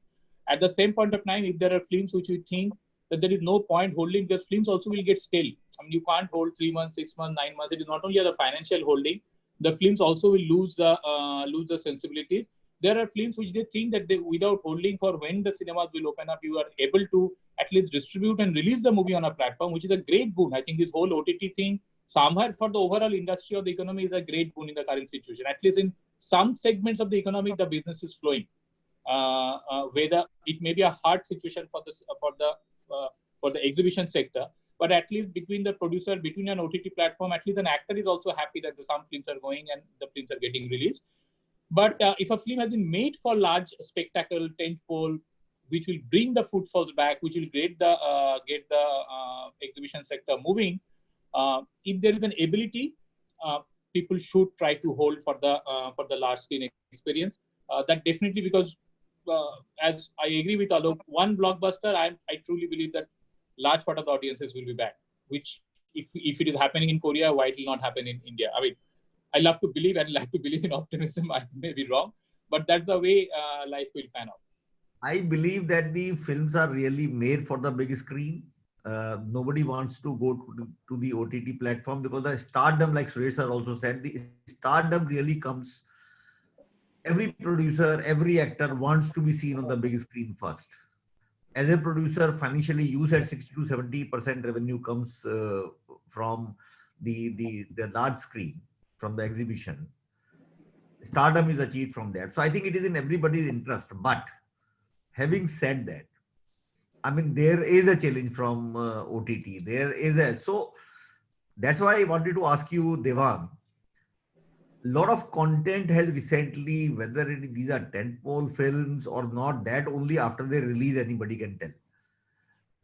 At the same point of time, if there are films which we think that there is no point holding, those films also will get stale. I mean, you can't hold 3 months, 6 months, 9 months. It is not only the financial holding. The films also will lose the sensibility. There are films which they think that without holding for when the cinemas will open up, you are able to at least distribute and release the movie on a platform, which is a great boon. I think this whole OTT thing, somehow for the overall industry of the economy, is a great boon in the current situation. At least in some segments of the economy, the business is flowing. Whether it may be a hard situation for the exhibition sector, but at least between the producer, between an OTT platform, at least an actor is also happy that some films are going and the films are getting released. But if a film has been made for large spectacle, tentpole, which will bring the footfalls back, which will get the exhibition sector moving, if there is an ability, people should try to hold for the large screen experience. That definitely, because as I agree with Alok, one blockbuster, I truly believe that large part of the audiences will be back. Which, if it is happening in Korea, why it will not happen in India? I mean, I love to believe and like to believe in optimism. I may be wrong, but that's the way life will pan out. I believe that the films are really made for the big screen. Nobody wants to go to the OTT platform because the stardom, like Suresh has also said, the stardom really comes. Every producer, every actor wants to be seen on the big screen first. As a producer, financially, you said 60 to 70% revenue comes from the large screen, from the exhibition. Stardom is achieved from that. So I think it is in everybody's interest. But having said that, I mean, there is a challenge from OTT. So that's why I wanted to ask you, Devang. Lot of content has recently, whether these are tentpole films or not, that only after they release anybody can tell.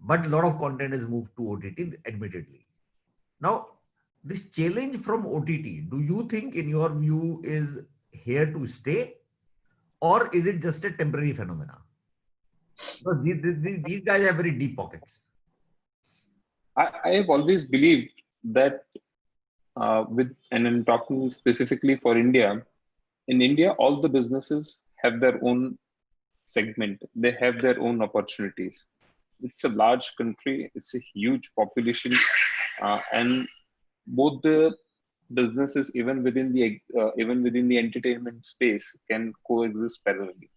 But a lot of content has moved to OTT, admittedly. Now, this challenge from OTT, do you think, in your view, is here to stay, or is it just a temporary phenomena? Because these guys have very deep pockets. I have always believed that and I'm talking specifically for India, in India, all the businesses have their own segment. They have their own opportunities. It's a large country. It's a huge population, and both the businesses, even within the entertainment space, can coexist parallelly.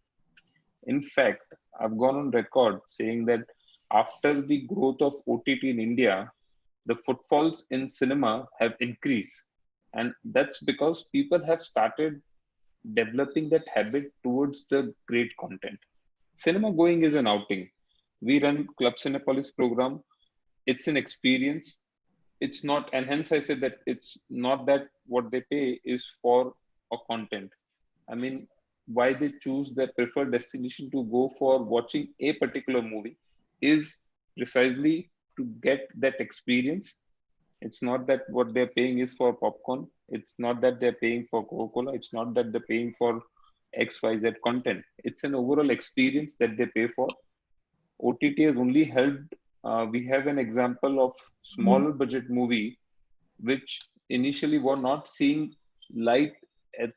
In fact, I've gone on record saying that after the growth of OTT in India, the footfalls in cinema have increased. And that's because people have started developing that habit towards the great content. Cinema going is an outing. We run Club Cinepolis program. It's an experience. It's not, and hence I say that it's not that what they pay is for a content. I mean, why they choose their preferred destination to go for watching a particular movie is precisely to get that experience. It's not that what they're paying is for popcorn. It's not that they're paying for Coca-Cola. It's not that they're paying for XYZ content. It's an overall experience that they pay for. OTT has only helped. We have an example of smaller budget movie, which initially were not seeing light at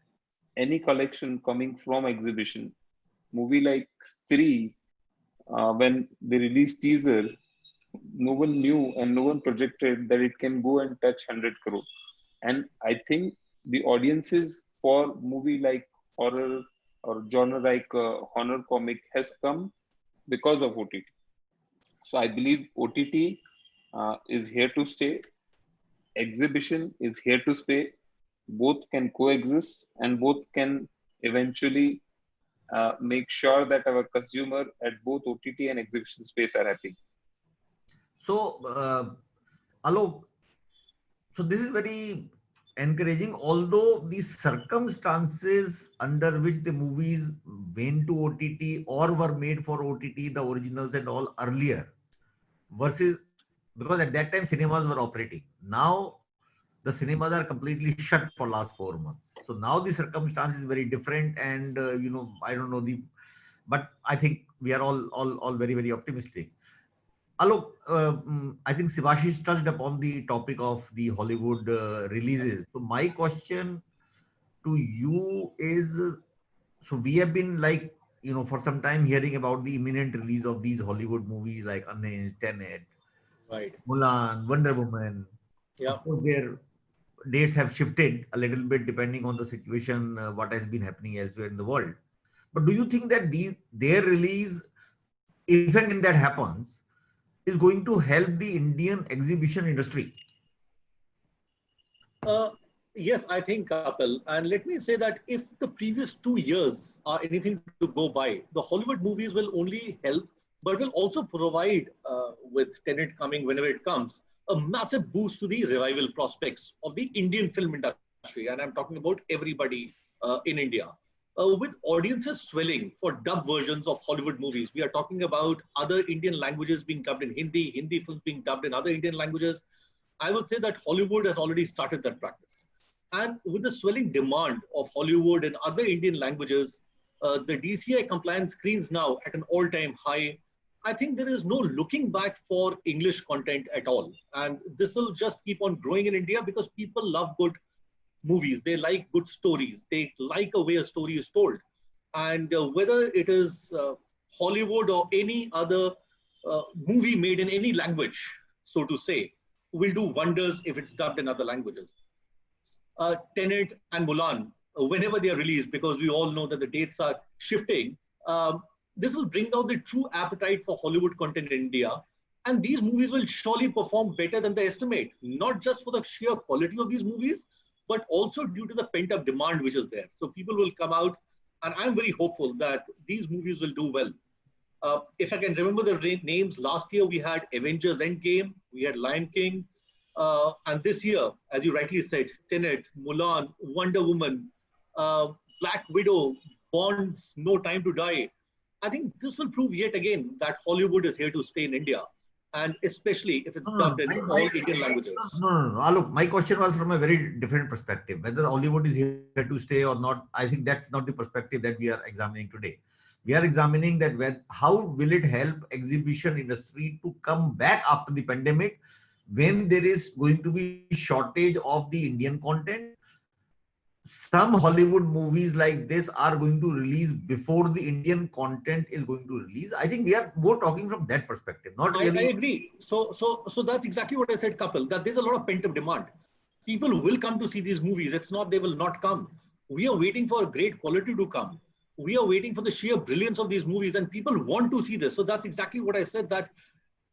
any collection coming from exhibition. Movie like Stree, when they released teaser, no one knew and no one projected that it can go and touch 100 crore. And I think the audiences for movie like horror or genre like horror comic has come because of OTT. So I believe OTT is here to stay. Exhibition is here to stay. Both can coexist and both can eventually make sure that our consumer at both OTT and exhibition space are happy. So, Alok, so this is very encouraging, although the circumstances under which the movies went to OTT or were made for OTT, the originals and all earlier, versus, because at that time cinemas were operating. Now the cinemas are completely shut for last 4 months. So now the circumstance is very different, and I don't know but I think we are all very very optimistic. Alok, I think Shibhashish touched upon the topic of the Hollywood releases. So my question to you is, so we have been like, for some time hearing about the imminent release of these Hollywood movies like Unhinged, Tenet, Right. Mulan, Wonder Woman. Yeah. Of course, their dates have shifted a little bit depending on the situation, what has been happening elsewhere in the world. But do you think that their release, if and when that happens, is going to help the Indian exhibition industry? Yes, I think, Kapil. And let me say that if the previous 2 years are anything to go by, the Hollywood movies will only help, but will also provide, with Tenet coming whenever it comes, a massive boost to the revival prospects of the Indian film industry. And I'm talking about everybody in India. With audiences swelling for dub versions of Hollywood movies, we are talking about other Indian languages being dubbed in Hindi, Hindi films being dubbed in other Indian languages. I would say that Hollywood has already started that practice. And with the swelling demand of Hollywood and other Indian languages, the DCI compliance screens now at an all-time high. I think there is no looking back for English content at all. And this will just keep on growing in India because people love good movies. They like good stories. They like a way a story is told. And whether it is Hollywood or any other movie made in any language, so to say, will do wonders if it's dubbed in other languages. Tenet and Mulan, whenever they are released, because we all know that the dates are shifting, this will bring out the true appetite for Hollywood content in India. And these movies will surely perform better than they estimate, not just for the sheer quality of these movies, but also due to the pent-up demand which is there. So people will come out, and I'm very hopeful that these movies will do well. If I can remember the names, last year we had Avengers Endgame, we had Lion King, and this year, as you rightly said, Tenet, Mulan, Wonder Woman, Black Widow, Bond's No Time to Die. I think this will prove yet again that Hollywood is here to stay in India, and especially if it's dubbed in all Indian languages. No. Look, my question was from a very different perspective. Whether Hollywood is here to stay or not, I think that's not the perspective that we are examining today. We are examining that how will it help exhibition industry to come back after the pandemic, when there is going to be shortage of the Indian content. Some Hollywood movies like this are going to release before the Indian content is going to release. I think we are more talking from that perspective, not really. I agree. So that's exactly what I said, Kapil, that there's a lot of pent-up demand. People will come to see these movies. It's not they will not come. We are waiting for a great quality to come. We are waiting for the sheer brilliance of these movies, and people want to see this. So that's exactly what I said, that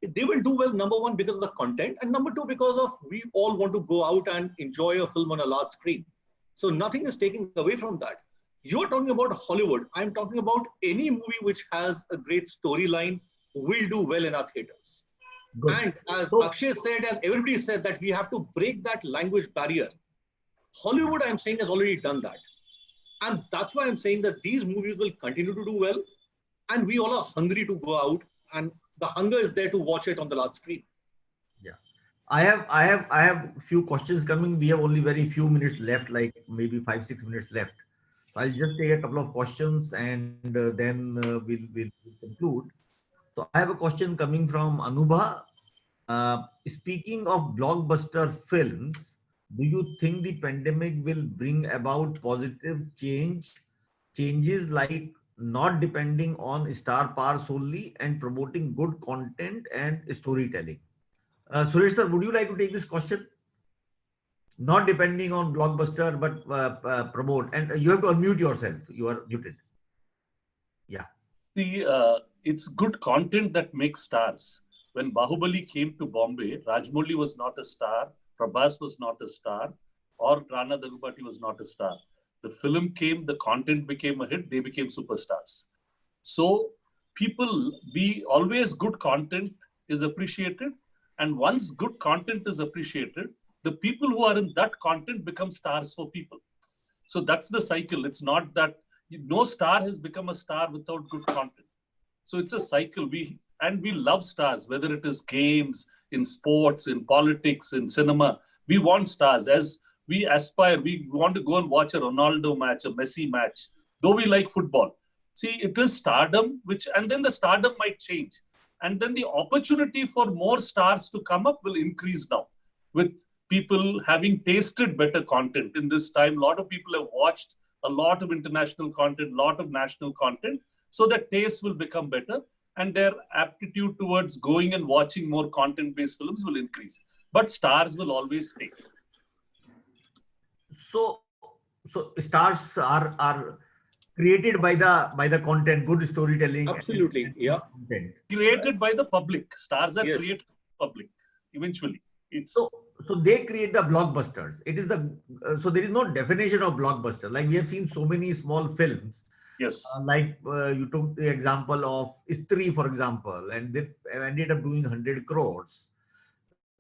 they will do well, number one, because of the content, and number two, because of we all want to go out and enjoy a film on a large screen. So nothing is taking away from that. You're talking about Hollywood. I'm talking about any movie which has a great storyline will do well in our theaters. Good. And as Akshay said, as everybody said, that we have to break that language barrier. Hollywood, I'm saying, has already done that. And that's why I'm saying that these movies will continue to do well. And we all are hungry to go out, and the hunger is there to watch it on the large screen. Yeah. I have few questions coming. We have only very few minutes left, like maybe 5-6 minutes left. So I'll just take a couple of questions, and then we'll conclude. So I have a question coming from Anubha. Speaking of blockbuster films, do you think the pandemic will bring about positive changes like not depending on star power solely and promoting good content and storytelling? Suresh sir, would you like to take this question? not depending on blockbuster, but promote. And you have to unmute yourself. You are muted. Yeah. See, it's good content that makes stars. When Bahubali came to Bombay, Rajmouli was not a star, Prabhas was not a star, or Rana Daggubati was not a star. The film came, the content became a hit, they became superstars. So always good content is appreciated. And once good content is appreciated, the people who are in that content become stars for people. So that's the cycle. It's not that no star has become a star without good content. So it's a cycle. We love stars, whether it is games, in sports, in politics, in cinema. We want stars. As we aspire, we want to go and watch a Ronaldo match, a Messi match, though we like football. See, it is stardom, and then the stardom might change. And then the opportunity for more stars to come up will increase now with people having tasted better content. In this time, a lot of people have watched a lot of international content, a lot of national content. So that taste will become better and their aptitude towards going and watching more content-based films will increase. But stars will always stay. So stars are created by the content, good storytelling. Absolutely, yeah. Content. Created by the public. Stars are created by the public. Eventually, so they create the blockbusters. It is so there is no definition of blockbuster. Like we have seen so many small films. Yes. You took the example of Istri, for example, and they ended up doing 100 crores.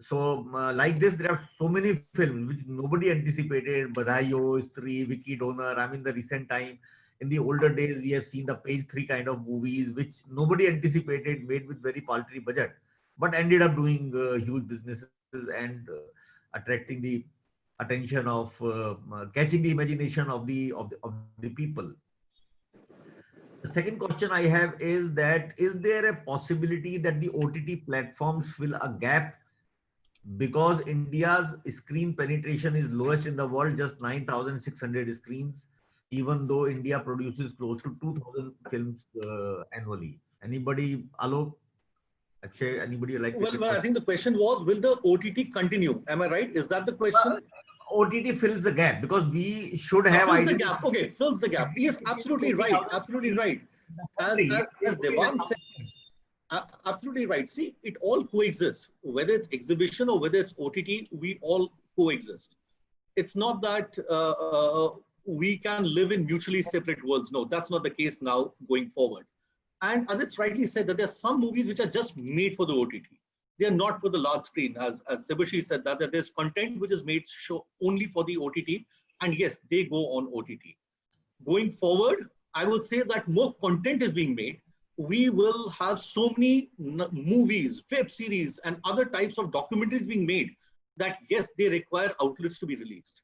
So like this, there are so many films which nobody anticipated. Badhaiyo, Istri, Vicky Donor. I mean, the recent time. In the older days, we have seen the page 3 kind of movies, which nobody anticipated, made with very paltry budget, but ended up doing huge businesses and attracting the attention of, catching the imagination of the people. The second question I have is that, is there a possibility that the OTT platforms fill a gap because India's screen penetration is lowest in the world, just 9,600 screens, even though India produces close to 2,000 films annually? Anybody, Alok, Akshaye, anybody like? Well, I think the question was, will the OTT continue? Am I right? Is that the question? OTT fills the gap because we should have. Fills the gap. Okay, fills the gap. Yes, absolutely right. Absolutely right. As Devang said, absolutely right. See, it all coexists. Whether it's exhibition or whether it's OTT, we all coexist. It's not that we can live in mutually separate worlds. No, that's not the case now going forward. And as it's rightly said, that there are some movies which are just made for the OTT. They are not for the large screen. As Shibhashish said, that there's content which is made only for the OTT. And yes, they go on OTT. Going forward, I would say that more content is being made. We will have so many movies, web series, and other types of documentaries being made that, yes, they require outlets to be released.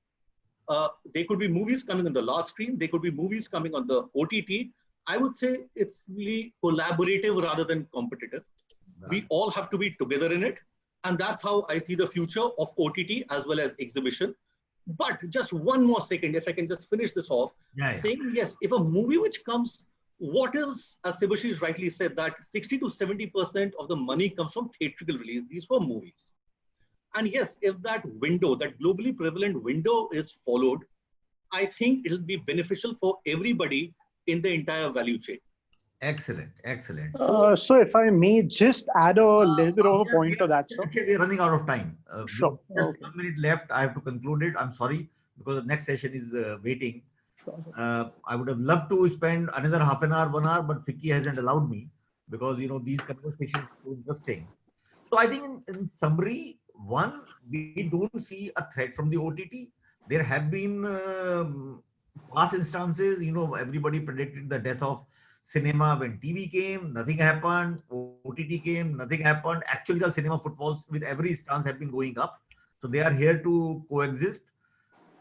There could be movies coming on the large screen. There could be movies coming on the OTT. I would say it's really collaborative rather than competitive. We all have to be together in it. And that's how I see the future of OTT as well as exhibition. But just one more second, if I can just finish this off, saying, yes, if a movie which comes, what is, as Shibhashish rightly said, that 60 to 70% of the money comes from theatrical release, these were movies. And yes, if that window, that globally prevalent window is followed, I think it'll be beneficial for everybody in the entire value chain. Excellent, excellent. So if I may just add a little bit of a point to that, sir. Actually, we're running out of time. Sure. Just 1 minute left. I have to conclude it. I'm sorry, because the next session is waiting. Sure. I would have loved to spend another half an hour, 1 hour, but Vicky hasn't allowed me because, you know, these conversations are so interesting. So I think in summary, one, we don't see a threat from the OTT. There have been past instances, you know, everybody predicted the death of cinema when TV came, nothing happened. OTT came, nothing happened. Actually, the cinema footfalls with every instance have been going up. So they are here to coexist.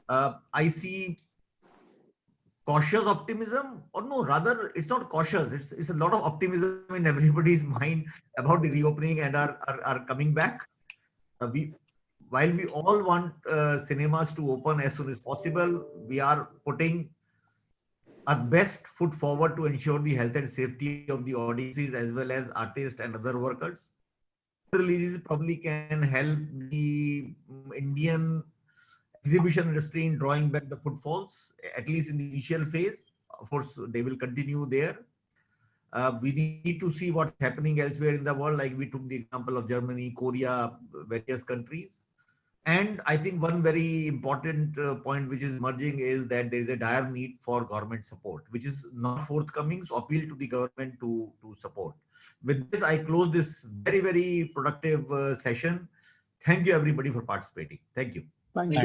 I see cautious optimism, or no, rather, it's not cautious. It's a lot of optimism in everybody's mind about the reopening and are coming back. While we all want cinemas to open as soon as possible, we are putting our best foot forward to ensure the health and safety of the audiences as well as artists and other workers. Releases probably can help the Indian exhibition industry in drawing back the footfalls, at least in the initial phase. Of course, they will continue there. We need to see what's happening elsewhere in the world, like we took the example of Germany, Korea, various countries. And I think one very important point which is emerging is that there is a dire need for government support, which is not forthcoming. So appeal to the government to support. With this, I close this very, very productive session. Thank you everybody for participating. Thank you. Thank you.